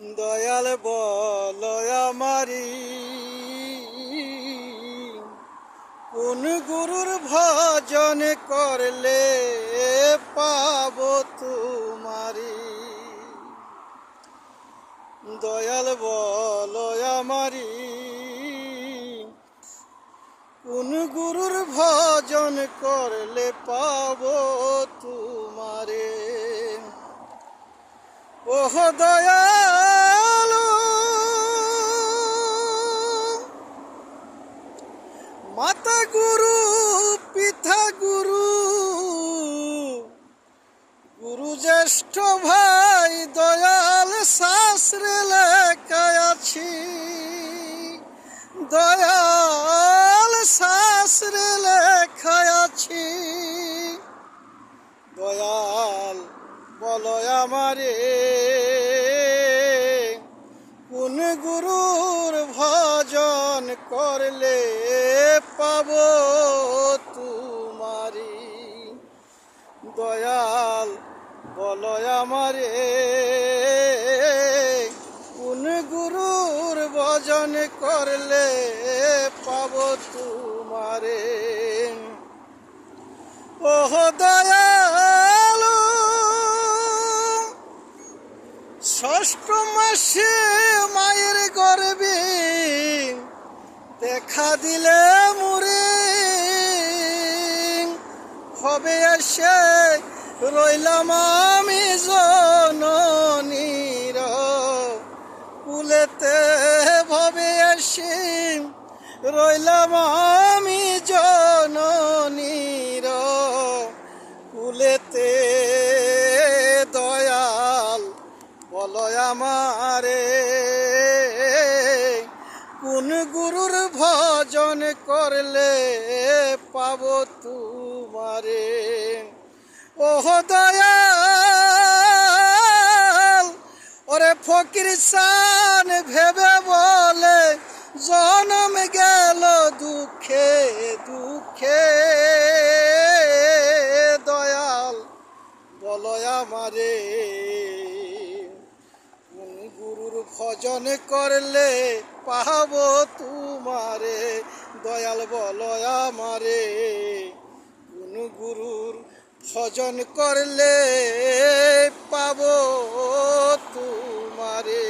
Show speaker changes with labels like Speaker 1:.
Speaker 1: দয়াল বল আমারি কোন গুরুর ভজন করলে পাব তোমারি। দয়াল বল আমারি কোন গুরুর ভজন করলে পাব তোমারে। ওহ দয়ালু মাতা গুরু পিতা গুরু গুরু জ্যেষ্ঠ ভাই দয়াল শাস্ত্রে লেখা আছি। দয়াল শাস্ত্রে লেখা আছি। দয়াল বলো আমারে কোন গুরুর ভজন করলে পাব তোমারি। দয়াল বলো আমারে কোন গুরুর ভজন করলে পাব তোমারে। ওহ দয়ালু ষষ্ঠ মাসে মায়ের গর্ভে দেখা দিলে মুরে হবে এসে রইলাম আমি জননীর কুলেতে। ভবে এসে রইলাম আমি জননীর কুলেতে। দয়াল বলো আমারে কোন গুরুর ভজন করলে পাব তোমারে। ওহ দয়াল ওরে ফকির সান ভেবে বলে জনম গেল দুঃখে দুঃখে। দয়াল বলো আমারে কোন গুরুর ভজন করলে পাব তোমারে। দয়াল বলো আমারে কোন গুরুর ভজন করলে পাব তোমারে।